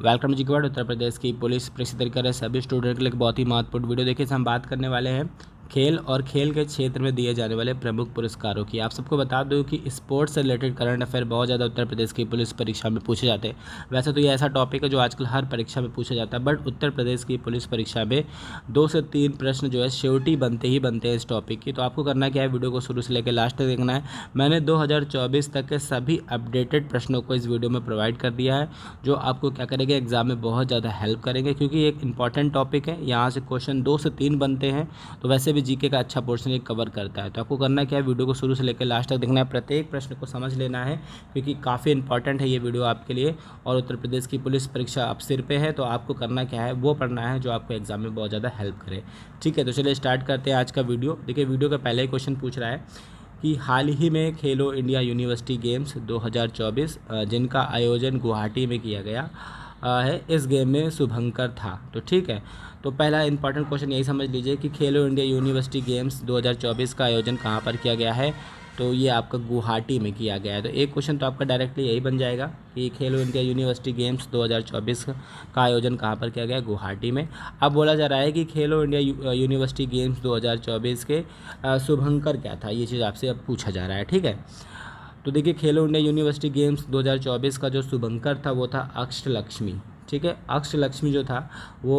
Welcome जी के बाद उत्तर प्रदेश की पुलिस परीक्षा तैयारी कर रहे सभी स्टूडेंट के लिए बहुत ही महत्वपूर्ण वीडियो देखिए। हम बात करने वाले हैं खेल और खेल के क्षेत्र में दिए जाने वाले प्रमुख पुरस्कारों की। आप सबको बता दूं कि स्पोर्ट्स से रिलेटेड करंट अफेयर बहुत ज़्यादा उत्तर प्रदेश की पुलिस परीक्षा में पूछे जाते हैं। वैसे तो ये ऐसा टॉपिक है जो आजकल हर परीक्षा में पूछा जाता है, बट उत्तर प्रदेश की पुलिस परीक्षा में 2 से 3 प्रश्न जो है श्योरिटी बनते हैं इस टॉपिक की। तो आपको करना क्या है, वीडियो को शुरू से लेकर लास्ट तक देखना है। मैंने 2024 तक के सभी अपडेटेड प्रश्नों को इस वीडियो में प्रोवाइड कर दिया है, जो आपको क्या करेंगे, एग्जाम में बहुत ज़्यादा हेल्प करेंगे, क्योंकि एक इंपॉर्टेंट टॉपिक है। यहाँ से क्वेश्चन 2 से 3 बनते हैं, तो वैसे भी जीके का अच्छा पोर्शन ये कवर करता है। तो आपको करना क्या है, वीडियो को शुरू से लेकर लास्ट तक देखना है, प्रत्येक प्रश्न को समझ लेना है, क्योंकि काफ़ी इंपॉर्टेंट है ये वीडियो आपके लिए। और उत्तर प्रदेश की पुलिस परीक्षा अब सिर पे है, तो आपको करना क्या है, वो पढ़ना है जो आपको एग्जाम में बहुत ज़्यादा हेल्प करे। ठीक है, तो चलिए स्टार्ट करते हैं आज का वीडियो। देखिए, वीडियो का पहले ही क्वेश्चन पूछ रहा है कि हाल ही में खेलो इंडिया यूनिवर्सिटी गेम्स 2024 जिनका आयोजन गुवाहाटी में किया गया है, इस गेम में शुभंकर था। तो ठीक है, तो पहला इंपॉर्टेंट क्वेश्चन यही समझ लीजिए कि खेलो इंडिया यूनिवर्सिटी गेम्स 2024 का आयोजन कहाँ पर किया गया है, तो ये आपका गुवाहाटी में किया गया है। तो एक क्वेश्चन तो आपका डायरेक्टली यही बन जाएगा कि खेलो इंडिया यूनिवर्सिटी गेम्स 2024 का आयोजन कहाँ पर किया गया है, गुवाहाटी में। अब बोला जा रहा है कि खेलो इंडिया यूनिवर्सिटी गेम्स 2024 के शुभंकर क्या था, ये चीज़ आपसे अब पूछा जा रहा है। ठीक है, तो देखिए, खेलो इंडिया यूनिवर्सिटी गेम्स 2024 का जो शुभंकर था वो था अष्टलक्ष्मी। ठीक है, अष्टलक्ष्मी जो था वो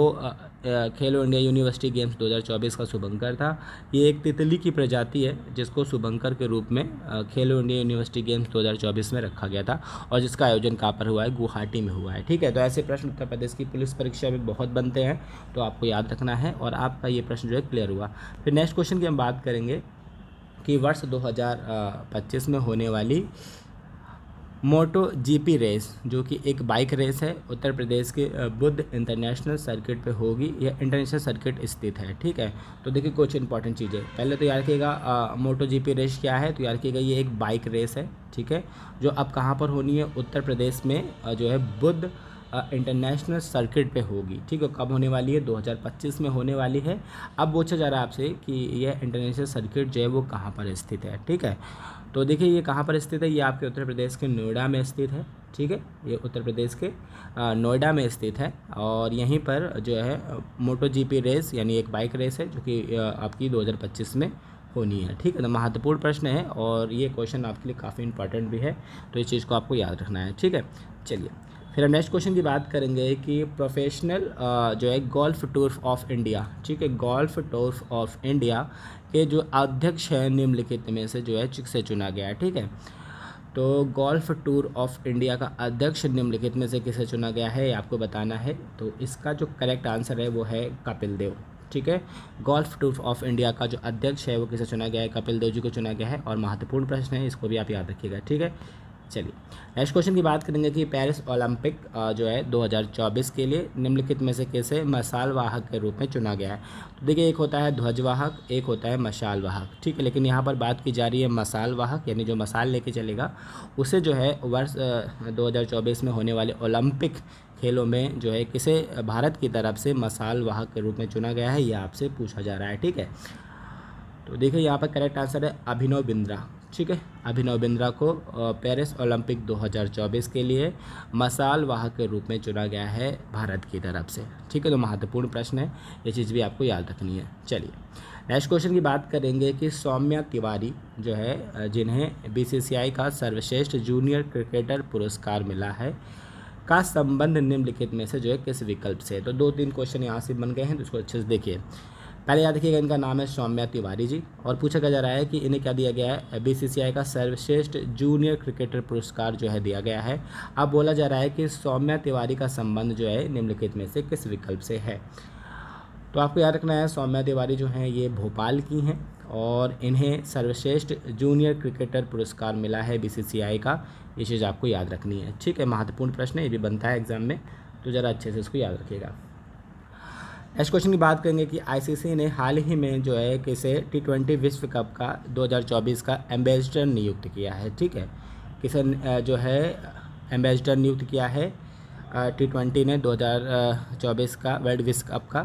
खेलो इंडिया यूनिवर्सिटी गेम्स 2024 का शुभंकर था। ये एक तितली की प्रजाति है जिसको शुभंकर के रूप में खेलो इंडिया यूनिवर्सिटी गेम्स 2024 में रखा गया था, और जिसका आयोजन कहाँ पर हुआ है, गुवाहाटी में हुआ है। ठीक है, तो ऐसे प्रश्न उत्तर प्रदेश की पुलिस परीक्षा में बहुत बनते हैं, तो आपको याद रखना है, और आपका ये प्रश्न जो है क्लियर हुआ। फिर नेक्स्ट क्वेश्चन की हम बात करेंगे कि वर्ष 2025 में होने वाली मोटो जीपी रेस, जो कि एक बाइक रेस है, उत्तर प्रदेश के बुद्ध इंटरनेशनल सर्किट पे होगी। यह इंटरनेशनल सर्किट स्थित है। ठीक है, तो देखिए कुछ इंपॉर्टेंट चीज़ें, पहले तो याद रखिएगा मोटो जीपी रेस क्या है, तो याद रखिएगा ये एक बाइक रेस है। ठीक है, जो अब कहाँ पर होनी है, उत्तर प्रदेश में जो है बुद्ध इंटरनेशनल सर्किट पे होगी। ठीक है, कब होने वाली है, 2025 में होने वाली है। अब पूछा जा रहा है आपसे कि यह इंटरनेशनल सर्किट जो है वो कहाँ पर स्थित है। ठीक है, तो देखिए ये कहाँ पर स्थित है, ये आपके उत्तर प्रदेश के नोएडा में स्थित है। ठीक है, ये उत्तर प्रदेश के नोएडा में स्थित है, और यहीं पर जो है मोटो जीपी रेस यानी एक बाइक रेस है, जो कि आपकी 2025 में होनी है। ठीक है, तो महत्वपूर्ण प्रश्न है, और ये क्वेश्चन आपके लिए काफ़ी इंपॉर्टेंट भी है, तो इस चीज़ को आपको याद रखना है। ठीक है, चलिए फिर हम नेक्स्ट क्वेश्चन की बात करेंगे कि प्रोफेशनल जो है गोल्फ टूर ऑफ इंडिया। ठीक है, गोल्फ टूर ऑफ इंडिया के जो अध्यक्ष हैं निम्नलिखित में से जो है किसे चुना गया है। ठीक है, तो गोल्फ टूर ऑफ इंडिया का अध्यक्ष निम्नलिखित में से किसे चुना गया है, आपको बताना है। तो इसका जो करेक्ट आंसर है वो है कपिल देव। ठीक है, गोल्फ टूर ऑफ इंडिया का जो अध्यक्ष है वो किसे चुना गया है, कपिल देव जी को चुना गया है, और महत्वपूर्ण प्रश्न है, इसको भी आप याद रखिएगा। ठीक है, चलिए नेक्स्ट क्वेश्चन की बात करेंगे कि पेरिस ओलंपिक जो है 2024 के लिए निम्नलिखित में से किसे मशाल वाहक के रूप में चुना गया है। तो देखिए, एक होता है ध्वजवाहक, एक होता है मशाल वाहक। ठीक है, लेकिन यहाँ पर बात की जा रही है मशाल वाहक, यानी जो मशाल लेके चलेगा उसे जो है वर्ष 2024 में होने वाले ओलंपिक खेलों में जो है किसे भारत की तरफ से मशाल वाहक के रूप में चुना गया है, यह आपसे पूछा जा रहा है। ठीक है, तो देखिए यहाँ पर करेक्ट आंसर है अभिनव बिंद्रा। ठीक है, अभिनव बिंद्रा को पेरिस ओलंपिक 2024 के लिए मशाल वाहक के रूप में चुना गया है भारत की तरफ से। ठीक है, तो महत्वपूर्ण प्रश्न है, ये चीज़ भी आपको याद रखनी है। चलिए नेक्स्ट क्वेश्चन की बात करेंगे कि सौम्या तिवारी जो है जिन्हें बीसीसीआई का सर्वश्रेष्ठ जूनियर क्रिकेटर पुरस्कार मिला है, का संबंध निम्नलिखित में से जो है किस विकल्प से। तो 2-3 क्वेश्चन यहाँ से बन गए हैं, तो इसको अच्छे से देखिए। पहले याद रखिएगा, इनका नाम है सौम्या तिवारी जी, और पूछा क्या जा रहा है कि इन्हें क्या दिया गया है, बीसीसीआई का सर्वश्रेष्ठ जूनियर क्रिकेटर पुरस्कार जो है दिया गया है। अब बोला जा रहा है कि सौम्या तिवारी का संबंध जो है निम्नलिखित में से किस विकल्प से है। तो आपको याद रखना है, सौम्या तिवारी जो हैं ये भोपाल की हैं, और इन्हें सर्वश्रेष्ठ जूनियर क्रिकेटर पुरस्कार मिला है बीसीसीआई का, ये चीज़ आपको याद रखनी है। ठीक है, महत्वपूर्ण प्रश्न है, ये भी बनता है एग्जाम में, तो ज़रा अच्छे से इसको याद रखिएगा। नेक्स्ट क्वेश्चन की बात करेंगे कि आईसीसी ने हाल ही में जो है किसे T20 विश्व कप का 2024 का एम्बेसडर नियुक्त किया है। ठीक है, किसे जो है एम्बेसडर नियुक्त किया है T20 ने 2024 का वर्ल्ड विश्व कप का।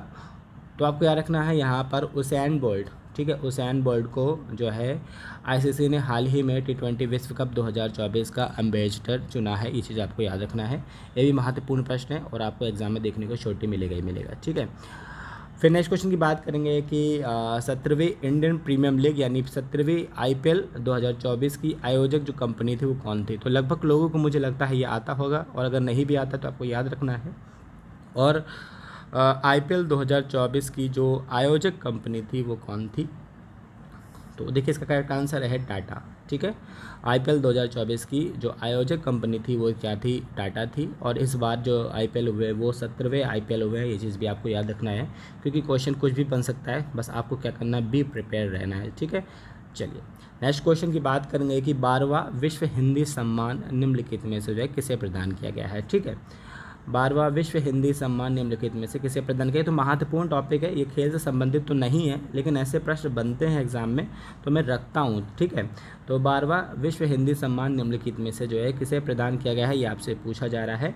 तो आपको याद रखना है यहाँ पर उसेन बोल्ट। ठीक है। उसैन बोल्ट को जो है आईसीसी ने हाल ही में T20 विश्व कप 2024 का एम्बेसडर चुना है। ये चीज़ आपको याद रखना है, ये भी महत्वपूर्ण प्रश्न है और आपको एग्जाम में देखने को छोटी मिलेगा ही मिलेगा, ठीक है। फिर नेक्स्ट क्वेश्चन की बात करेंगे कि 17वीं इंडियन प्रीमियम लीग यानी 17वीं IPL 2024 की आयोजक जो कंपनी थी वो कौन थी। तो लगभग लोगों को मुझे लगता है ये आता होगा, और अगर नहीं भी आता तो आपको याद रखना है। और IPL 2024 की जो आयोजक कंपनी थी वो कौन थी, तो देखिए इसका करेक्ट आंसर है टाटा, ठीक है। IPL 2024 की जो आयोजक कंपनी थी वो क्या थी, टाटा थी। और इस बार जो IPL हुए वो 17वें IPL हुए हैं, ये चीज़ भी आपको याद रखना है, क्योंकि क्वेश्चन कुछ भी बन सकता है, बस आपको क्या करना है, बी प्रिपेयर रहना है, ठीक है। चलिए नेक्स्ट क्वेश्चन की बात करेंगे कि 12वां विश्व हिंदी सम्मान निम्नलिखित में से जो है किसे प्रदान किया गया है, ठीक है। 12वां विश्व हिंदी सम्मान निम्नलिखित में से किसे प्रदान किया। तो महत्वपूर्ण टॉपिक है ये, खेल से संबंधित तो नहीं है लेकिन ऐसे प्रश्न बनते हैं एग्जाम में तो मैं रखता हूँ, ठीक है। तो 12वां विश्व हिंदी सम्मान निम्नलिखित में से जो है किसे प्रदान किया गया है, ये आपसे पूछा जा रहा है।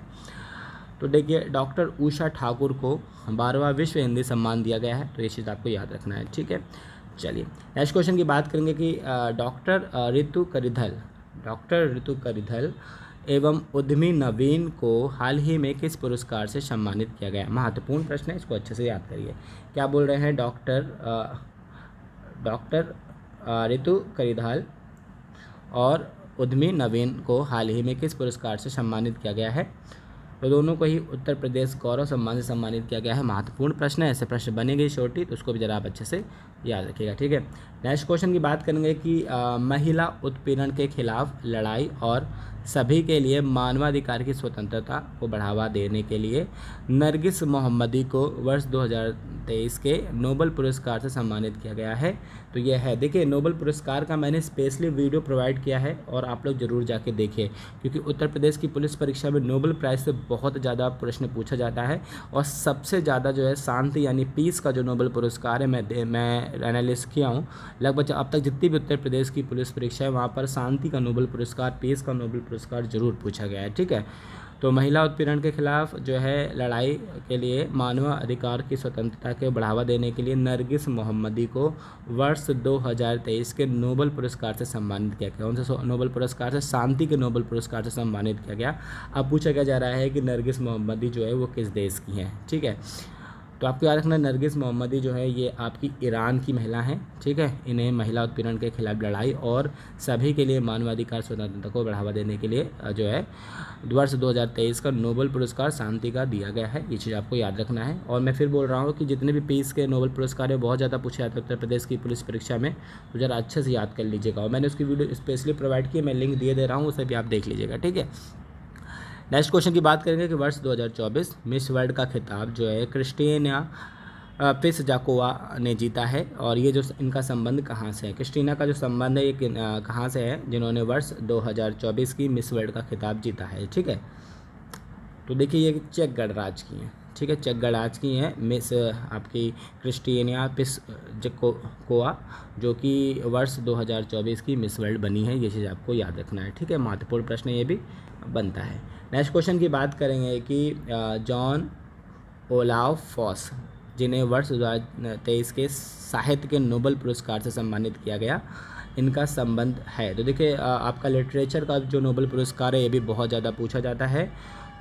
तो देखिए डॉक्टर उषा ठाकुर को 12वां विश्व हिंदी सम्मान दिया गया है, तो ये चीज़ आपको याद रखना है, ठीक है। चलिए नेक्स्ट क्वेश्चन की बात करेंगे कि डॉक्टर ऋतु करिधल एवं उद्यमी नवीन को हाल ही में किस पुरस्कार से सम्मानित किया गया। महत्वपूर्ण प्रश्न है, इसको अच्छे से याद करिए। क्या बोल रहे हैं, डॉक्टर ऋतु करिधल और उद्यमी नवीन को हाल ही में किस पुरस्कार से सम्मानित किया गया है। तो दोनों को ही उत्तर प्रदेश गौरव सम्मान से सम्मानित किया गया है। महत्वपूर्ण प्रश्न है, ऐसे प्रश्न बनेंगे छोटी, तो उसको भी जरा आप अच्छे से याद रखिएगा, ठीक है। नेक्स्ट क्वेश्चन की बात करेंगे कि महिला उत्पीड़न के खिलाफ लड़ाई और सभी के लिए मानवाधिकार की स्वतंत्रता को बढ़ावा देने के लिए नरगिस मोहम्मदी को वर्ष 2023 के नोबेल पुरस्कार से सम्मानित किया गया है। तो यह है, देखिए नोबेल पुरस्कार का मैंने स्पेशली वीडियो प्रोवाइड किया है और आप लोग ज़रूर जाके देखिए, क्योंकि उत्तर प्रदेश की पुलिस परीक्षा में नोबेल प्राइज़ से बहुत ज़्यादा प्रश्न पूछा जाता है। और सबसे ज़्यादा जो है शांति यानी पीस का जो नोबेल पुरस्कार है मैं एनालिस्ट किया हूँ, लगभग अब तक जितनी भी उत्तर प्रदेश की पुलिस परीक्षा है वहाँ पर शांति का नोबेल पुरस्कार, पीस का नोबेल पुरस्कार जरूर पूछा गया है, ठीक है। तो महिला उत्पीड़न के खिलाफ जो है लड़ाई के लिए मानव अधिकार की स्वतंत्रता के बढ़ावा देने के लिए नरगिस मोहम्मदी को वर्ष 2023 के नोबेल पुरस्कार से सम्मानित किया गया। उनसे नोबेल पुरस्कार से, शांति के नोबेल पुरस्कार से सम्मानित किया गया। अब पूछा क्या जा रहा है कि नरगिस मोहम्मदी जो है वो किस देश की हैं, ठीक है। तो आपको याद रखना नरगिस मोहम्मदी जो है ये आपकी ईरान की महिला हैं, ठीक है। इन्हें महिला उत्पीड़न के खिलाफ लड़ाई और सभी के लिए मानवाधिकार स्वतंत्रता को बढ़ावा देने के लिए जो है वर्ष 2023 का नोबेल पुरस्कार शांति का दिया गया है। ये चीज़ आपको याद रखना है। और मैं फिर बोल रहा हूँ कि जितने भी पीस के नोबेल पुरस्कार है बहुत ज़्यादा पूछे जाते हैं उत्तर प्रदेश की पुलिस परीक्षा में, तो ज़रा अच्छे से याद कर लीजिएगा। और मैंने उसकी वीडियो स्पेशली प्रोवाइड की, मैं लिंक दे रहा हूँ, उसे भी आप देख लीजिएगा, ठीक है। नेक्स्ट क्वेश्चन की बात करेंगे कि वर्ष 2024 मिस वर्ल्ड का खिताब जो है क्रिस्टीना पिसजाकोवा ने जीता है। और ये जो इनका संबंध कहाँ से है, क्रिस्टीना का जो संबंध है ये कहाँ से है, जिन्होंने वर्ष 2024 की मिस वर्ल्ड का खिताब जीता है, ठीक है। तो देखिए ये चेक गणराज्य की हैं, ठीक है, चेक गणराज्य की हैं मिस आपकी क्रिस्टीना पिसजाकोवा, जो कि वर्ष 2024 की मिस वर्ल्ड बनी है। ये चीज़ आपको याद रखना है, ठीक है। महत्वपूर्ण प्रश्न ये भी बनता है। नेक्स्ट क्वेश्चन की बात करेंगे कि जॉन ओलाव फॉस, जिन्हें वर्ष 2023 के साहित्य के नोबेल पुरस्कार से सम्मानित किया गया, इनका संबंध है। तो देखिए आपका लिटरेचर का जो नोबेल पुरस्कार है ये भी बहुत ज़्यादा पूछा जाता है।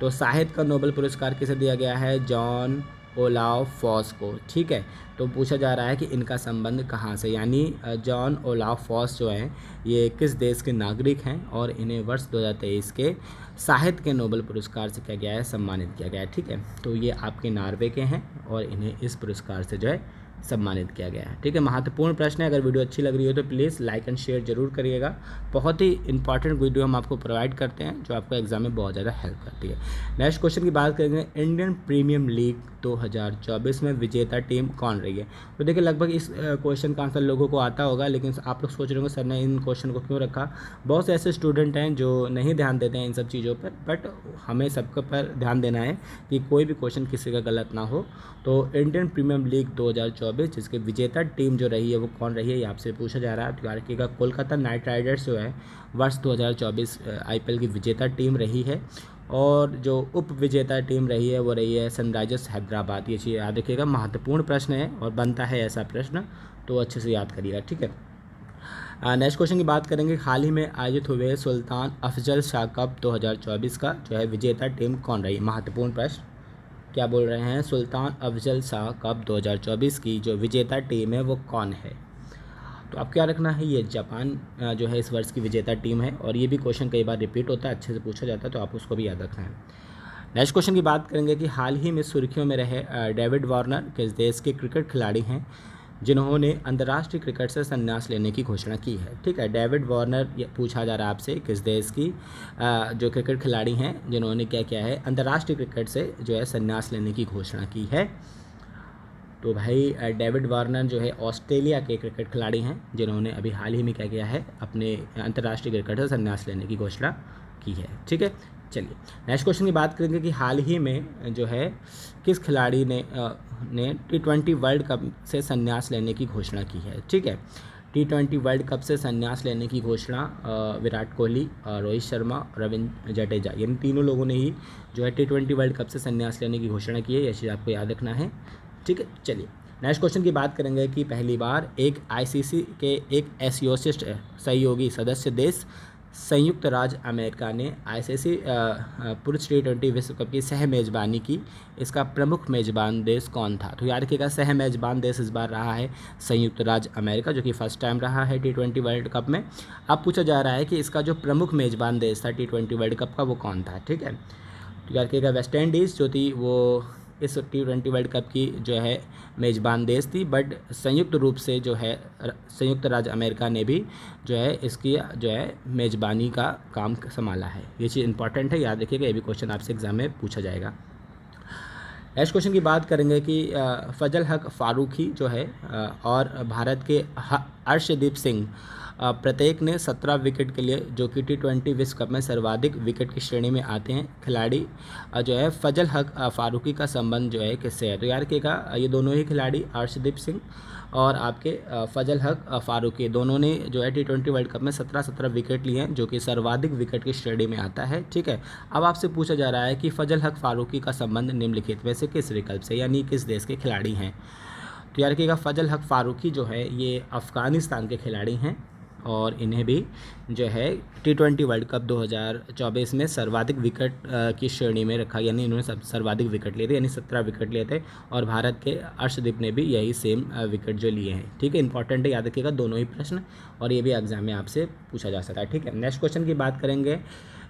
तो साहित्य का नोबेल पुरस्कार किसे दिया गया है, जॉन ओलाव फॉस को, ठीक है। तो पूछा जा रहा है कि इनका संबंध कहाँ से, यानी जॉन ओलाव फॉस जो हैं ये किस देश के नागरिक हैं और इन्हें वर्ष 2023 के साहित्य के नोबेल पुरस्कार से क्या गया है, सम्मानित किया गया है, ठीक है। तो ये आपके नॉर्वे के हैं और इन्हें इस पुरस्कार से जो है सम्मानित किया गया है, ठीक है। महत्वपूर्ण प्रश्न है। अगर वीडियो अच्छी लग रही हो तो प्लीज़ लाइक एंड शेयर जरूर करिएगा। बहुत ही इंपॉर्टेंट वीडियो हम आपको प्रोवाइड करते हैं जो आपको एग्जाम में बहुत ज़्यादा हेल्प करती है। नेक्स्ट क्वेश्चन की बात करेंगे, इंडियन प्रीमियम लीग 2024 में विजेता टीम कौन रही है। तो देखिए लगभग इस क्वेश्चन का आंसर लोगों को आता होगा, लेकिन आप लोग सोच रहे होंगे सर ने इन क्वेश्चन को क्यों रखा। बहुत से ऐसे स्टूडेंट हैं जो नहीं ध्यान देते हैं इन सब चीज़ों पर, बट हमें सबके पर ध्यान देना है कि कोई भी क्वेश्चन किसी का गलत ना हो। तो इंडियन प्रीमियम लीग 2024 जिसके विजेता टीम जो रही है वो कौन रही है, ये आपसे पूछा जा रहा है। तो याद रखिएगा कोलकाता नाइट राइडर्स जो है वर्ष 2024 IPL की विजेता टीम रही है। और जो उप विजेता टीम रही है वो रही है सनराइजर्स हैदराबाद। ये चीज़ याद रखिएगा, महत्वपूर्ण प्रश्न है और बनता है ऐसा प्रश्न, तो अच्छे से याद करिएगा, ठीक है। नेक्स्ट क्वेश्चन की बात करेंगे, हाल ही में आयोजित हुए सुल्तान अफजल शाह कप 2024 का जो है विजेता टीम कौन रही? महत्वपूर्ण प्रश्न। क्या बोल रहे हैं? सुल्तान अफजल शाह कप 2024 की जो विजेता टीम है वो कौन है? तो आपको क्या रखना है, ये जापान जो है इस वर्ष की विजेता टीम है, और ये भी क्वेश्चन कई बार रिपीट होता है, अच्छे से पूछा जाता है, तो आप उसको भी याद रखना है। नेक्स्ट क्वेश्चन की बात करेंगे कि हाल ही में सुर्खियों में रहे डेविड वार्नर किस देश के क्रिकेट खिलाड़ी हैं जिन्होंने अंतर्राष्ट्रीय क्रिकेट से संन्यास लेने की घोषणा की है? ठीक है, डेविड वार्नर ये पूछा जा रहा है आपसे, किस देश की जो क्रिकेट खिलाड़ी हैं जिन्होंने क्या किया है, अंतर्राष्ट्रीय क्रिकेट से जो है संन्यास लेने की घोषणा की है? तो भाई डेविड वार्नर जो है ऑस्ट्रेलिया के क्रिकेट खिलाड़ी हैं जिन्होंने अभी हाल ही में क्या किया है, अपने अंतर्राष्ट्रीय क्रिकेट से संन्यास लेने की घोषणा की है, ठीक है। चलिए नेक्स्ट क्वेश्चन की बात करेंगे कि हाल ही में जो है किस खिलाड़ी ने T20 वर्ल्ड कप से संन्यास लेने की घोषणा की है? ठीक है, T20 वर्ल्ड कप से संन्यास लेने की घोषणा विराट कोहली, रोहित शर्मा, रविंद्र जडेजा, इन तीनों लोगों ने ही जो है T20 वर्ल्ड कप से संन्यास लेने की घोषणा की है। ये चीज़ आपको याद रखना है, ठीक है। चलिए नेक्स्ट क्वेश्चन की बात करेंगे कि पहली बार एक ICC के एक एसोसिएट सहयोगी सदस्य देश संयुक्त राज्य अमेरिका ने ICC पुरुष T20 विश्व कप की सह मेज़बानी की। इसका प्रमुख मेज़बान देश कौन था? तो याद रखिएगा, सह मेज़बान देश इस बार रहा है संयुक्त राज्य अमेरिका, जो कि फर्स्ट टाइम रहा है T20 वर्ल्ड कप में। अब पूछा जा रहा है कि इसका जो प्रमुख मेज़बान देश था T20 वर्ल्ड कप का वो कौन था? ठीक है, तो याद रखिएगा वेस्ट इंडीज़ जो थी वो इस T20 वर्ल्ड कप की जो है मेज़बान देश थी, बट संयुक्त रूप से जो है संयुक्त राज्य अमेरिका ने भी जो है इसकी जो है मेज़बानी का काम संभाला है। ये चीज़ इंपॉर्टेंट है, याद रखिएगा, ये भी क्वेश्चन आपसे एग्जाम में पूछा जाएगा। नेक्स्ट क्वेश्चन की बात करेंगे कि फजल हक फारूकी जो है और भारत के अर्शदीप सिंह प्रत्येक ने 17 विकेट के लिए, जो कि T20 विश्व कप में सर्वाधिक विकेट की श्रेणी में आते हैं खिलाड़ी जो है फजल हक फारूकी का संबंध जो है किससे है? तो यार रखिएगा, ये दोनों ही खिलाड़ी अर्शदीप सिंह और आपके फजल हक फारूकी दोनों ने जो है T20 वर्ल्ड कप में 17 विकेट लिए हैं, जो कि सर्वाधिक विकेट की श्रेणी में आता है, ठीक है। अब आपसे पूछा जा रहा है कि फजल हक फारूकी का संबंध निम्नलिखित में से किस विकल्प से, यानी किस देश के खिलाड़ी हैं? तो यार रखिएगा, फजल हक फारूकी जो है ये अफ़गानिस्तान के खिलाड़ी हैं, और इन्हें भी जो है T20 वर्ल्ड कप 2024 में सर्वाधिक विकेट की श्रेणी में रखा, यानी इन्होंने सर्वाधिक विकेट लिए थे, यानी 17 विकेट लिए थे, और भारत के अर्शदीप ने भी यही सेम विकेट जो लिए हैं, ठीक है। इंपॉर्टेंट है, याद रखिएगा दोनों ही प्रश्न, और ये भी एग्जाम में आपसे पूछा जा सकता है, ठीक है। नेक्स्ट क्वेश्चन की बात करेंगे,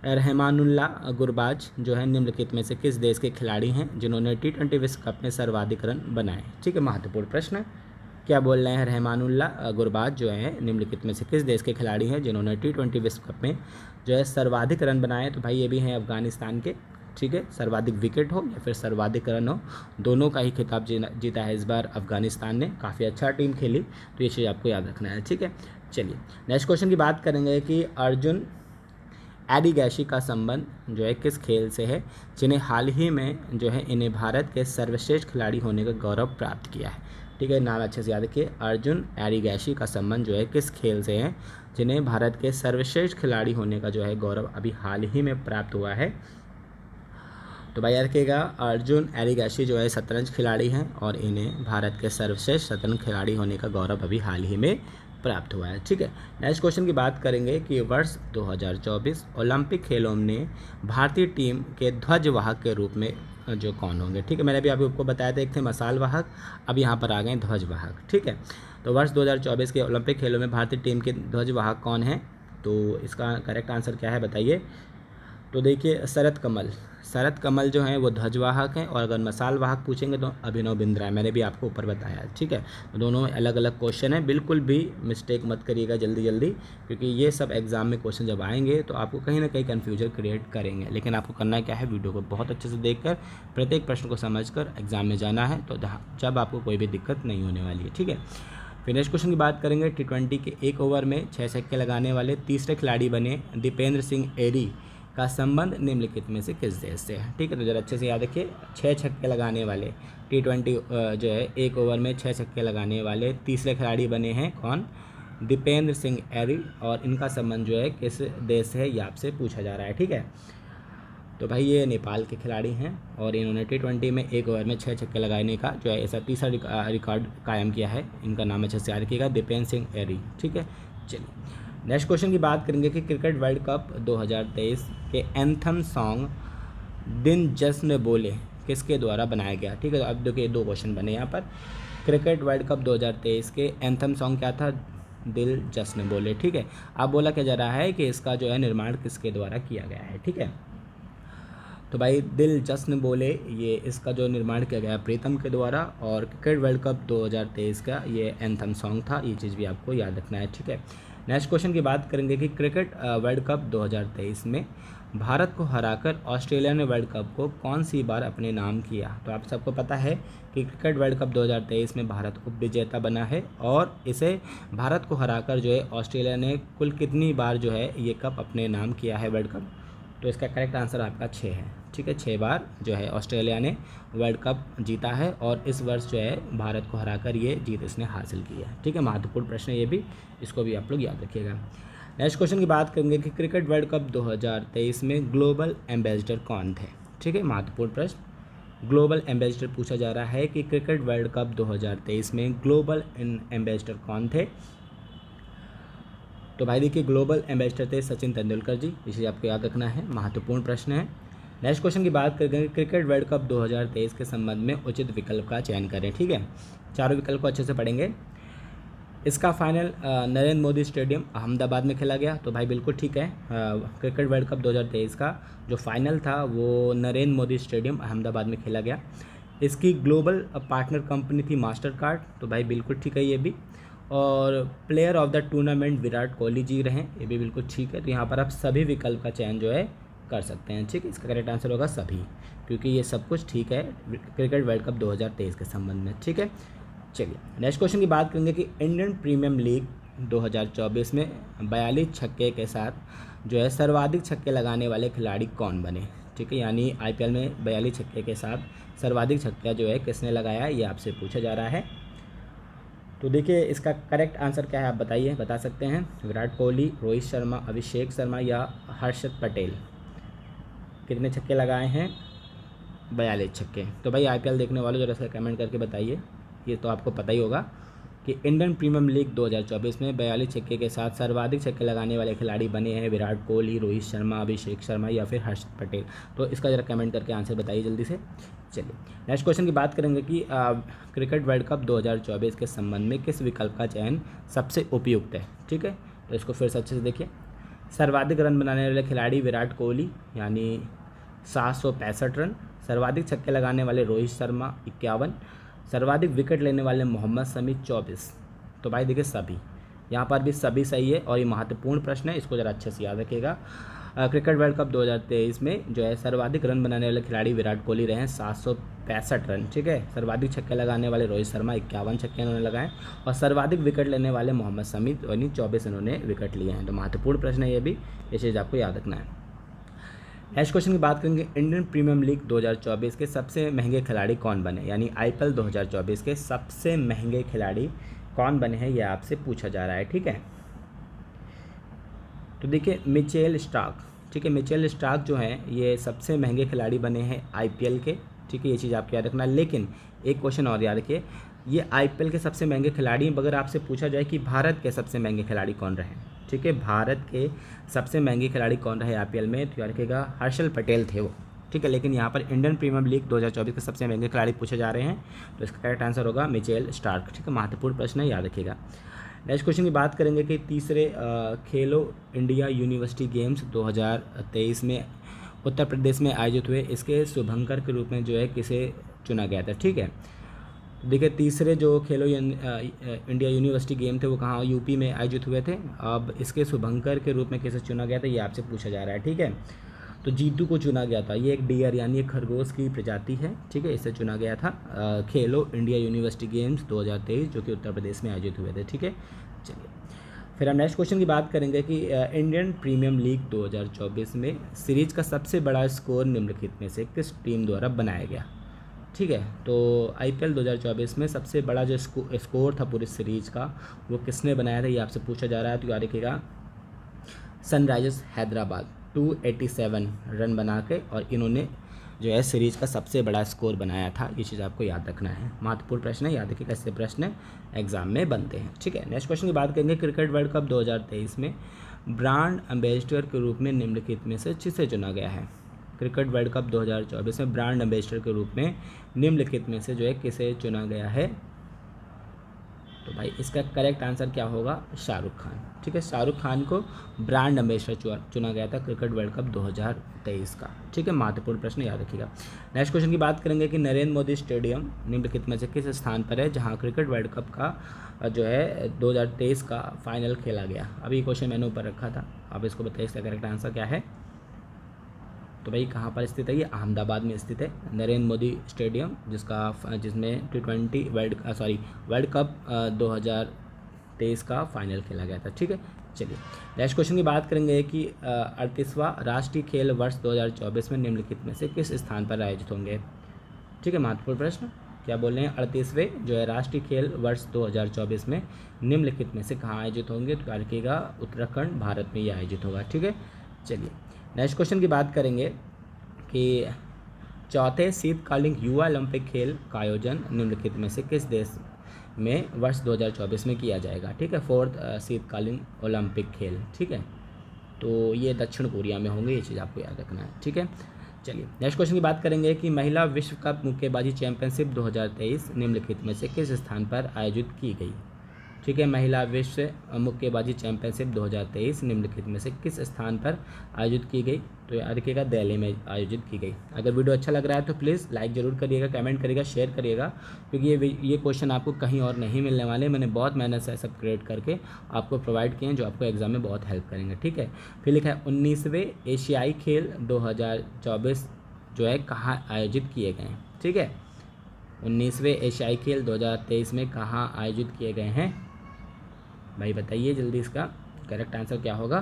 रहमानुल्लाह गुरबाज जो है निम्नलिखित में से किस देश के खिलाड़ी हैं जिन्होंने T20 विश्व कप में सर्वाधिक रन बनाए? ठीक है, महत्वपूर्ण प्रश्न। क्या बोल रहे हैं? रहमानुल्लाह गुरबाज जो है निम्नलिखित में से किस देश के खिलाड़ी हैं जिन्होंने T20 विश्व कप में जो है सर्वाधिक रन बनाए? तो भाई ये भी हैं अफगानिस्तान के, ठीक है। सर्वाधिक विकेट हो या फिर सर्वाधिक रन हो, दोनों का ही खिताब जीता है इस बार अफगानिस्तान ने, काफ़ी अच्छा टीम खेली, तो ये चीज़ आपको याद रखना है, ठीक है। चलिए नेक्स्ट क्वेश्चन की बात करेंगे कि अर्जुन एडिगैशी का संबंध जो है किस खेल से है जिन्हें हाल ही में जो है इन्हें भारत के सर्वश्रेष्ठ खिलाड़ी होने का गौरव प्राप्त किया है? ठीक है, नाम अच्छे से याद रखिए, अर्जुन एडिगैशी का संबंध जो है किस खेल से है जिन्हें भारत के सर्वश्रेष्ठ खिलाड़ी होने का जो है गौरव अभी हाल ही में प्राप्त हुआ है? तो भाई याद रखिएगा, अर्जुन एडिगैशी जो है शतरंज खिलाड़ी हैं, और इन्हें भारत के सर्वश्रेष्ठ शतरंज खिलाड़ी होने का गौरव अभी हाल ही में प्राप्त हुआ है, ठीक है। नेक्स्ट क्वेश्चन की बात करेंगे कि वर्ष 2024 ओलंपिक खेलों में भारतीय टीम के ध्वजवाहक के रूप में जो कौन होंगे? ठीक है, मैंने अभी आपको बताया था, एक थे मसाल वाहक, अब यहाँ पर आ गए ध्वजवाहक, ठीक है। तो वर्ष 2024 के ओलंपिक खेलों में भारतीय टीम के ध्वजवाहक कौन हैं? तो इसका करेक्ट आंसर क्या है बताइए? तो देखिए, शरत कमल जो हैं वो ध्वजवाहक हैं, और अगर मसाल वाहक पूछेंगे तो अभिनव बिंद्रा, मैंने भी आपको ऊपर बताया, ठीक है। तो दोनों अलग अलग क्वेश्चन हैं, बिल्कुल भी मिस्टेक मत करिएगा जल्दी, क्योंकि ये सब एग्जाम में क्वेश्चन जब आएंगे तो आपको कहीं ना कहीं कन्फ्यूजन क्रिएट करेंगे, लेकिन आपको करना क्या है, वीडियो को बहुत अच्छे से देखकर प्रत्येक प्रश्न को समझकर एग्जाम में जाना है, तो जब आपको कोई भी दिक्कत नहीं होने वाली है, ठीक है। फिर नेक्स्ट क्वेश्चन की बात करेंगे, T20 के एक ओवर में 6 छक्के लगाने वाले तीसरे खिलाड़ी बने दीपेंद्र सिंह एरी का संबंध निम्नलिखित में से किस देश से है? ठीक है, तो जरा अच्छे से याद रखिए, 6 छक्के लगाने वाले T20 जो है एक ओवर में 6 छक्के लगाने वाले तीसरे खिलाड़ी बने हैं कौन? दीपेंद्र सिंह एरी, और इनका संबंध जो है किस देश से है ये आपसे पूछा जा रहा है, ठीक है। तो भाई ये नेपाल के खिलाड़ी हैं और इन्होंने T20 में एक ओवर में 6 छक्के लगाने का जो है ऐसा तीसरा रिकॉर्ड कायम किया है। इनका नाम अच्छे से याद रखिएगा, दीपेन सिंह एरी। ठीक है, चलिए नेक्स्ट क्वेश्चन की बात करेंगे कि क्रिकेट वर्ल्ड कप 2023 के एंथम सॉन्ग दिन जश्न बोले किसके द्वारा बनाया गया। ठीक है, तो अब देखिए 2 क्वेश्चन बने यहाँ पर। क्रिकेट वर्ल्ड कप 2023 के एंथम सॉन्ग क्या था, दिल जश्न बोले। ठीक है, अब बोला क्या जा रहा है कि इसका जो है निर्माण किसके द्वारा किया गया है। ठीक है, तो भाई दिल जश्न बोले ये इसका जो निर्माण किया गया प्रीतम के द्वारा, और क्रिकेट वर्ल्ड कप 2023 का ये एंथम सॉन्ग था। ये चीज़ भी आपको याद रखना है। ठीक है, नेक्स्ट क्वेश्चन की बात करेंगे कि क्रिकेट वर्ल्ड कप 2023 में भारत को हराकर ऑस्ट्रेलिया ने वर्ल्ड कप को कौन सी बार अपने नाम किया। तो आप सबको पता है कि क्रिकेट वर्ल्ड कप 2023 में भारत उप विजेता बना है और इसे भारत को हराकर जो है ऑस्ट्रेलिया ने कुल कितनी बार जो है ये कप अपने नाम किया है वर्ल्ड कप। तो इसका करेक्ट आंसर आपका 6 है। ठीक है, 6 बार जो है ऑस्ट्रेलिया ने वर्ल्ड कप जीता है और इस वर्ष जो है भारत को हराकर ये जीत इसने हासिल की है। ठीक है, महत्वपूर्ण प्रश्न है ये भी, इसको भी आप लोग याद रखिएगा। नेक्स्ट क्वेश्चन की बात करेंगे कि क्रिकेट वर्ल्ड कप 2023 में ग्लोबल एम्बेसडर कौन थे। ठीक है, महत्वपूर्ण प्रश्न, ग्लोबल एम्बेसडर पूछा जा रहा है कि क्रिकेट वर्ल्ड कप 2023 में ग्लोबल एम्बेसडर कौन थे। तो भाई देखिए ग्लोबल एम्बेसडर थे सचिन तेंदुलकर जी, इसे आपको याद रखना है, महत्वपूर्ण प्रश्न है। नेक्स्ट क्वेश्चन की बात करेंगे क्रिकेट वर्ल्ड कप 2023 के संबंध में उचित विकल्प का चयन करें। ठीक है, चारों विकल्प को अच्छे से पढ़ेंगे। इसका फाइनल नरेंद्र मोदी स्टेडियम अहमदाबाद में खेला गया। तो भाई बिल्कुल ठीक है, क्रिकेट वर्ल्ड कप 2023 का जो फाइनल था वो नरेंद्र मोदी स्टेडियम अहमदाबाद में खेला गया। इसकी ग्लोबल पार्टनर कंपनी थी मास्टर कार्ड। तो भाई बिल्कुल ठीक है ये भी। और player of the tournament Virat Kohli ji रहे, ये भी बिल्कुल ठीक है। तो यहाँ पर आप सभी विकल्प का चयन जो है कर सकते हैं। ठीक है, इसका करेक्ट आंसर होगा सभी, क्योंकि ये सब कुछ ठीक है क्रिकेट वर्ल्ड कप 2023 के संबंध में। ठीक है, चलिए नेक्स्ट क्वेश्चन की बात करेंगे कि इंडियन प्रीमियम लीग 2024 में 42 छक्के के साथ जो है सर्वाधिक छक्के लगाने वाले खिलाड़ी कौन बने। ठीक है, यानी IPL में 42 छक्के के साथ सर्वाधिक छक्का जो है किसने लगाया, ये आपसे पूछा जा रहा है। तो देखिए इसका करेक्ट आंसर क्या है आप बताइए, बता सकते हैं। विराट कोहली, रोहित शर्मा, अभिषेक शर्मा या हर्षद पटेल। कितने छक्के लगाए हैं, 42 छक्के। तो भाई IPL देखने वालों जरा सा कमेंट करके बताइए, ये तो आपको पता ही होगा कि इंडियन प्रीमियम लीग 2024 में 42 छक्के के साथ सर्वाधिक छक्के लगाने वाले खिलाड़ी बने हैं विराट कोहली, रोहित शर्मा, अभिषेक शर्मा या फिर हर्षद पटेल। तो इसका जरा कमेंट करके आंसर बताइए जल्दी से। चलिए नेक्स्ट क्वेश्चन की बात करेंगे कि क्रिकेट वर्ल्ड कप 2024 के संबंध में किस विकल्प का चयन सबसे उपयुक्त है। ठीक है, तो इसको फिर से अच्छे से देखिए। सर्वाधिक रन बनाने वाले खिलाड़ी विराट कोहली यानी 765 रन, सर्वाधिक छक्के लगाने वाले रोहित शर्मा 51, सर्वाधिक विकेट लेने वाले मोहम्मद शमी 24। तो भाई देखिए सभी, यहाँ पर भी सभी सही है और ये महत्वपूर्ण प्रश्न है, इसको ज़रा अच्छे से याद रखिएगा। क्रिकेट वर्ल्ड कप 2023 में जो है सर्वाधिक रन बनाने वाले खिलाड़ी विराट कोहली रहे हैं 765 रन। ठीक है, सर्वाधिक छक्के लगाने वाले रोहित शर्मा 51 छक्के उन्होंने लगाए और सर्वाधिक विकेट लेने वाले मोहम्मद शमी यानी 24 इन्होंने विकेट लिए हैं। तो महत्वपूर्ण प्रश्न है ये भी, ये चीज़ आपको याद रखना है। नेक्स्ट क्वेश्चन की बात करेंगे इंडियन प्रीमियम लीग 2024 के सबसे महंगे खिलाड़ी कौन बने, यानी IPL 2024 के सबसे महंगे खिलाड़ी कौन बने हैं, यह आपसे पूछा जा रहा है। ठीक है, तो देखिए मिचेल स्टार्क। ठीक है, मिचेल स्टार्क जो हैं ये सबसे महंगे खिलाड़ी बने हैं IPL के। ठीक है, ये चीज़ आपको याद रखना। लेकिन एक क्वेश्चन और याद रखिए, ये IPL के सबसे महंगे खिलाड़ी, अगर आपसे पूछा जाए कि भारत के सबसे महंगे खिलाड़ी कौन रहे। ठीक है, भारत के सबसे महंगे खिलाड़ी कौन रहे IPL में, तो याद रखिएगा हर्षद पटेल थे वो। ठीक है, लेकिन यहाँ पर इंडियन प्रीमियम लीग 2024 के सबसे महंगे खिलाड़ी पूछे जा रहे हैं, तो इसका करेक्ट आंसर होगा मिचेल स्टार्क। ठीक है, महत्वपूर्ण प्रश्न है, याद रखिएगा। नेक्स्ट क्वेश्चन की बात करेंगे कि तीसरे खेलो इंडिया यूनिवर्सिटी गेम्स 2023 में उत्तर प्रदेश में आयोजित हुए, इसके शुभंकर के रूप में जो है किसे चुना गया था। ठीक है, देखिए तीसरे जो खेलो इंडिया यूनिवर्सिटी गेम थे वो कहाँ, UP में आयोजित हुए थे। अब इसके शुभंकर के रूप में किसे चुना गया था, ये आपसे पूछा जा रहा है। ठीक है, तो जीतू को चुना गया था। ये एक डियर यानी एक खरगोश की प्रजाति है। ठीक है, इसे चुना गया था खेलो इंडिया यूनिवर्सिटी गेम्स 2023 जो कि उत्तर प्रदेश में आयोजित हुए थे। ठीक है, चलिए फिर हम नेक्स्ट क्वेश्चन की बात करेंगे कि इंडियन प्रीमियम लीग 2024 में सीरीज का सबसे बड़ा स्कोर निम्नलिखित में से किस टीम द्वारा बनाया गया। ठीक है, तो IPL 2024 में सबसे बड़ा जो स्कोर था पूरी सीरीज का वो किसने बनाया था, ये आपसे पूछा जा रहा है। तो याद रखिएगा सनराइजर्स हैदराबाद। 287 रन बना के, और इन्होंने जो है सीरीज का सबसे बड़ा स्कोर बनाया था। ये चीज़ आपको याद रखना है, महत्वपूर्ण प्रश्न है, याद रखिए कैसे प्रश्न एग्जाम में बनते हैं। ठीक है, नेक्स्ट क्वेश्चन की बात करेंगे। क्रिकेट वर्ल्ड कप 2023 में ब्रांड एम्बेसडर के रूप में निम्नलिखित में से किसे चुना गया है? क्रिकेट वर्ल्ड कप 2024 में ब्रांड एम्बेसडर के रूप में निम्नलिखित में से जो है किसे चुना गया है? तो भाई इसका करेक्ट आंसर क्या होगा? शाहरुख खान। ठीक है, शाहरुख खान को ब्रांड एम्बेसडर चुना गया था क्रिकेट वर्ल्ड कप 2023 का। ठीक है, महत्वपूर्ण प्रश्न याद रखिएगा। नेक्स्ट क्वेश्चन की बात करेंगे कि नरेंद्र मोदी स्टेडियम निम्नलिखित में से किस स्थान पर है जहां क्रिकेट वर्ल्ड कप का जो है 2023 का फाइनल खेला गया? अभी क्वेश्चन मैंने ऊपर रखा था, आप इसको बताइए इसका करेक्ट आंसर क्या है? तो भाई कहाँ पर स्थित है? ये अहमदाबाद में स्थित है नरेंद्र मोदी स्टेडियम, जिसमें T20 वर्ल्ड कप 2023 का फाइनल खेला गया था। ठीक है, चलिए नेक्स्ट क्वेश्चन की बात करेंगे कि 38वां राष्ट्रीय खेल वर्ष 2024 में निम्नलिखित में से किस स्थान पर आयोजित होंगे? ठीक है, महत्वपूर्ण प्रश्न क्या बोल रहे हैं? 38वें जो है राष्ट्रीय खेल वर्ष 2024 में निम्नलिखित में से कहाँ आयोजित होंगे? तो क्या रखिएगा? उत्तराखंड, भारत में ये आयोजित होगा। ठीक है, चलिए नेक्स्ट क्वेश्चन की बात करेंगे कि चौथे शीतकालीन युवा ओलंपिक खेल का आयोजन निम्नलिखित में से किस देश में वर्ष 2024 में किया जाएगा? ठीक है, फोर्थ शीतकालीन ओलंपिक खेल। ठीक है, तो ये दक्षिण कोरिया में होंगे, ये चीज़ आपको याद रखना है। ठीक है, चलिए नेक्स्ट क्वेश्चन की बात करेंगे कि महिला विश्व कप मुक्केबाजी चैंपियनशिप 2023 निम्नलिखित में से किस स्थान पर आयोजित की गई? ठीक है, महिला विश्व मुक्केबाजी चैंपियनशिप 2023 निम्नलिखित में से किस स्थान पर आयोजित की गई? तो याद रखिएगा दिल्ली में आयोजित की गई। अगर वीडियो अच्छा लग रहा है तो प्लीज़ लाइक ज़रूर करिएगा, कमेंट करिएगा, शेयर करिएगा, क्योंकि ये क्वेश्चन आपको कहीं और नहीं मिलने वाले। मैंने बहुत मेहनत से सब क्रिएट करके आपको प्रोवाइड किए हैं जो आपको एग्जाम में बहुत हेल्प करेंगे। ठीक है, फिर लिखा है 19वें एशियाई खेल 2024 जो है कहाँ आयोजित किए गए हैं? ठीक है, 19वें एशियाई खेल 2023 में कहाँ आयोजित किए गए हैं? भाई बताइए जल्दी, इसका करेक्ट आंसर क्या होगा?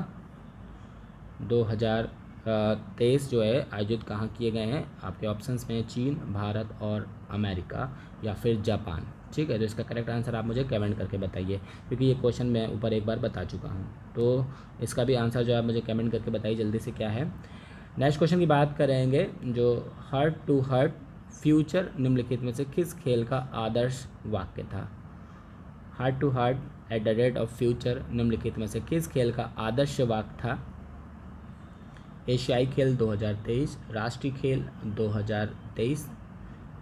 2023 जो है आयोजित कहाँ किए गए हैं? आपके ऑप्शंस में चीन, भारत और अमेरिका या फिर जापान। ठीक है, तो इसका करेक्ट आंसर आप मुझे कमेंट करके बताइए, क्योंकि ये क्वेश्चन मैं ऊपर एक बार बता चुका हूँ। तो इसका भी आंसर जो है मुझे कमेंट करके बताइए जल्दी से क्या है। नेक्स्ट क्वेश्चन की बात करेंगे जो हार्ट टू हार्ट फ्यूचर निम्नलिखित में से किस खेल का आदर्श वाक्य था? Heart to heart at the rate of future निम्नलिखित में से किस खेल का आदर्श वाक्य था? एशियाई खेल 2023, राष्ट्रीय खेल 2023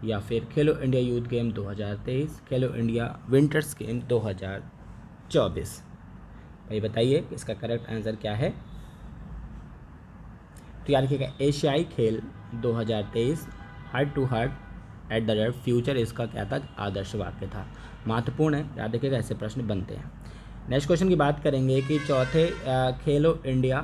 या फिर खेलो इंडिया यूथ गेम 2023, खेलो इंडिया विंटर्स गेम 2024? भाई बताइए इसका करेक्ट आंसर क्या है? तो याद रखिएगा एशियाई खेल 2023 heart to heart at the rate future इसका क्या था? आदर्श वाक्य था। महत्वपूर्ण है, याद रखिएगा ऐसे प्रश्न बनते हैं। नेक्स्ट क्वेश्चन की बात करेंगे कि चौथे खेलो इंडिया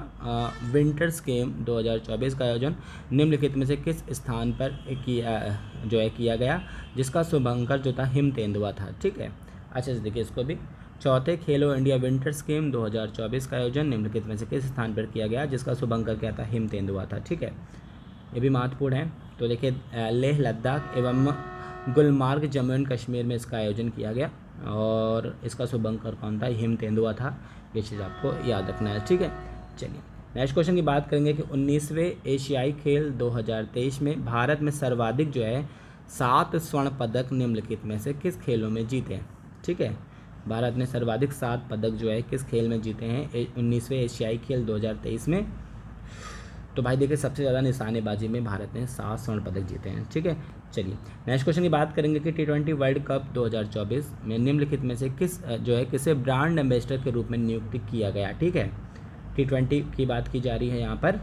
विंटर्स गेम 2024 का आयोजन निम्नलिखित में से किस स्थान पर किया गया, जिसका शुभंकर जो था हिम तेंदुआ था? ठीक है, अच्छा देखिए इसको भी, चौथे खेलो इंडिया विंटर्स गेम 2024 का आयोजन निम्नलिखित में से किस स्थान पर किया गया, जिसका शुभंकर क्या था? हिम तेंदुआ था। ठीक है, ये भी महत्वपूर्ण है। तो देखिए लेह लद्दाख एवं गुलमार्ग जम्मू एंड कश्मीर में इसका आयोजन किया गया और इसका शुभंकर कौन था? हिम तेंदुआ था। ये चीज़ आपको याद रखना है। ठीक है, चलिए नेक्स्ट क्वेश्चन की बात करेंगे कि 19वें एशियाई खेल 2023 में भारत में सर्वाधिक जो है 7 स्वर्ण पदक निम्नलिखित में से किस खेलों में जीते हैं? ठीक है, भारत ने सर्वाधिक 7 पदक जो है किस खेल में जीते हैं 19वें एशियाई खेल 2023 में? तो भाई देखिए सबसे ज़्यादा निशानेबाजी में भारत ने 7 स्वर्ण पदक जीते हैं। ठीक है, चलिए नेक्स्ट क्वेश्चन की बात करेंगे कि T20 वर्ल्ड कप 2024 में निम्नलिखित में से किसे ब्रांड एम्बेसडर के रूप में नियुक्त किया गया? ठीक है, T20 की बात की जा रही है यहाँ पर।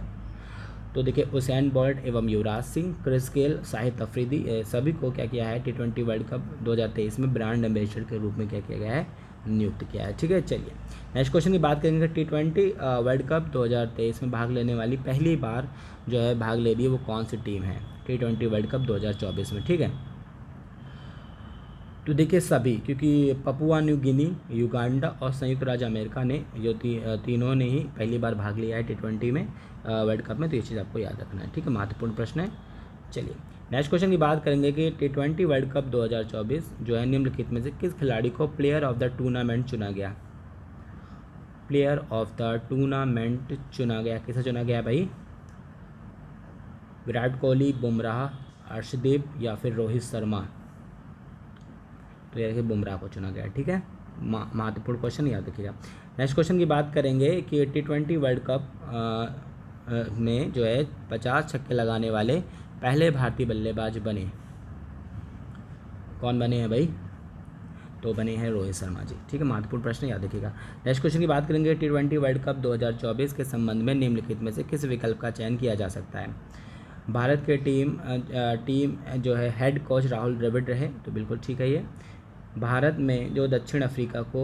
तो देखिए उसैन बोल्ट एवं युवराज सिंह, क्रिस गेल, शाहिद अफरीदी सभी को क्या किया है T20 वर्ल्ड कप 2023 में ब्रांड एम्बेसडर के रूप में क्या किया गया है? नियुक्त किया है। ठीक है, चलिए नेक्स्ट क्वेश्चन की बात करेंगे T20 वर्ल्ड कप 2023 में भाग लेने वाली पहली बार जो है भाग ले रही है वो कौन सी टीम है T20 वर्ल्ड कप 2024 में? ठीक है, तो देखिए सभी, क्योंकि पपुआ न्यू गिनी, युगांडा और संयुक्त राज्य अमेरिका ने जो तीनों ने ही पहली बार भाग लिया है T20 में वर्ल्ड कप में। तो ये चीज़ आपको याद रखना है। ठीक है, महत्वपूर्ण प्रश्न है। चलिए नेक्स्ट क्वेश्चन की बात करेंगे कि T20 वर्ल्ड कप 2024 जो है निम्नलिखित में से किस खिलाड़ी को प्लेयर ऑफ द टूर्नामेंट चुना गया? प्लेयर ऑफ द टूर्नामेंट चुना गया? किसे चुना गया भाई? विराट कोहली, बुमराह, अर्शदीप या फिर रोहित शर्मा? तो यार कि बुमराह को चुना गया। ठीक है, महत्वपूर्ण क्वेश्चन याद रखिएगा। नेक्स्ट क्वेश्चन की बात करेंगे कि T20 वर्ल्ड कप में जो है 50 छक्के लगाने वाले पहले भारतीय बल्लेबाज बने, कौन बने हैं भाई? तो बने हैं रोहित शर्मा जी। ठीक है, महत्वपूर्ण प्रश्न याद रखिएगा। नेक्स्ट क्वेश्चन की बात करेंगे T20 वर्ल्ड कप 2024 के संबंध में निम्नलिखित में से किस विकल्प का चयन किया जा सकता है? भारत के टीम जो है हेड कोच राहुल द्रविड़ रहे, तो बिल्कुल ठीक है ये। भारत में जो दक्षिण अफ्रीका को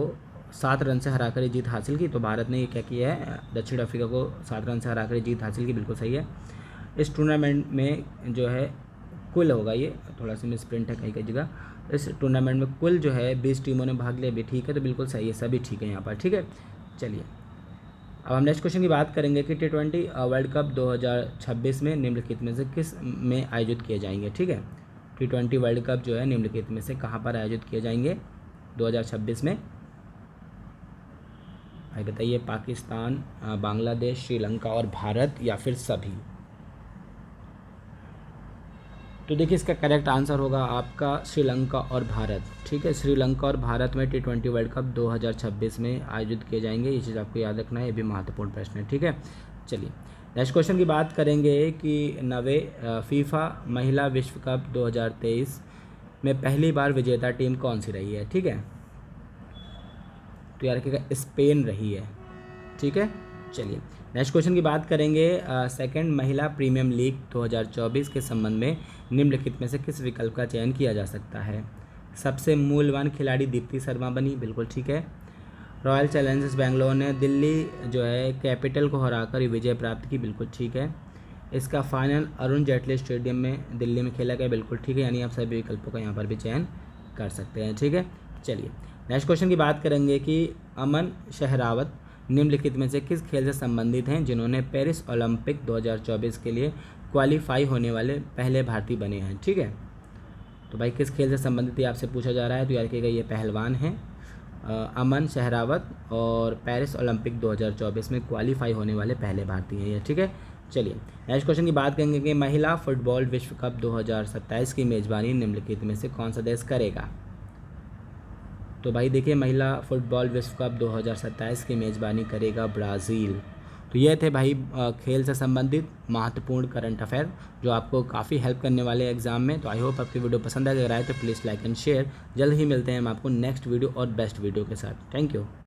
7 रन से हराकर ये जीत हासिल की, तो भारत ने ये क्या किया है? दक्षिण अफ्रीका को 7 रन से हराकर जीत हासिल की, बिल्कुल सही है। इस टूर्नामेंट में जो है कुल होगा, ये थोड़ा सा मिसप्रिंट है कहीं कहीं जगह, इस टूर्नामेंट में कुल जो है 20 टीमों ने भाग लिया भी, ठीक है, तो बिल्कुल सही है, सभी ठीक है यहाँ पर। ठीक है, चलिए अब हम नेक्स्ट क्वेश्चन की बात करेंगे कि T20 वर्ल्ड कप 2026 में निम्नलिखित में से किस में आयोजित किए जाएंगे? ठीक है, T20 वर्ल्ड कप जो है निम्नलिखित में से कहाँ पर आयोजित किए जाएंगे 2026 में? भाई बताइए, पाकिस्तान, बांग्लादेश, श्रीलंका और भारत, या फिर सभी? तो देखिए इसका करेक्ट आंसर होगा आपका श्रीलंका और भारत। ठीक है, श्रीलंका और भारत में T20 वर्ल्ड कप 2026 में आयोजित किए जाएंगे, ये चीज़ आपको याद रखना है, ये भी महत्वपूर्ण प्रश्न है। ठीक है, चलिए नेक्स्ट क्वेश्चन की बात करेंगे कि 9वें फीफा महिला विश्व कप 2023 में पहली बार विजेता टीम कौन सी रही है? ठीक है, तो यार रखिएगा स्पेन रही है। ठीक है, चलिए नेक्स्ट क्वेश्चन की बात करेंगे सेकंड महिला प्रीमियम लीग 2024 के संबंध में निम्नलिखित में से किस विकल्प का चयन किया जा सकता है? सबसे मूल्यवान खिलाड़ी दीप्ति शर्मा बनी, बिल्कुल ठीक है। रॉयल चैलेंजर्स बेंगलोर ने दिल्ली जो है कैपिटल को हराकर विजय प्राप्त की, बिल्कुल ठीक है। इसका फाइनल अरुण जेटली स्टेडियम में दिल्ली में खेला गया, बिल्कुल ठीक है, यानी आप सभी विकल्पों का यहाँ पर भी चयन कर सकते हैं। ठीक है, चलिए नेक्स्ट क्वेश्चन की बात करेंगे कि अमन शहरावत निम्नलिखित में से किस खेल से संबंधित हैं जिन्होंने पेरिस ओलंपिक 2024 के लिए क्वालिफाई होने वाले पहले भारतीय बने हैं? ठीक है, तो भाई किस खेल से संबंधित ये आपसे पूछा जा रहा है, तो याद रखिएगा ये पहलवान हैं अमन शहरावत, और पेरिस ओलंपिक 2024 में क्वालिफाई होने वाले पहले भारतीय हैं ये। ठीक है, चलिए नेक्स्ट क्वेश्चन की बात करेंगे कि महिला फुटबॉल विश्व कप 2027 की मेज़बानी निम्नलिखित में से कौन सा देश करेगा? तो भाई देखिए महिला फुटबॉल विश्व कप 2027 की मेज़बानी करेगा ब्राज़ील। तो ये थे भाई खेल से संबंधित महत्वपूर्ण करंट अफेयर जो आपको काफ़ी हेल्प करने वाले एग्जाम में। तो आई होप आपकी वीडियो पसंद अगर आए तो प्लीज़ लाइक एंड शेयर। जल्द ही मिलते हैं हम आपको नेक्स्ट वीडियो और बेस्ट वीडियो के साथ। Thank you.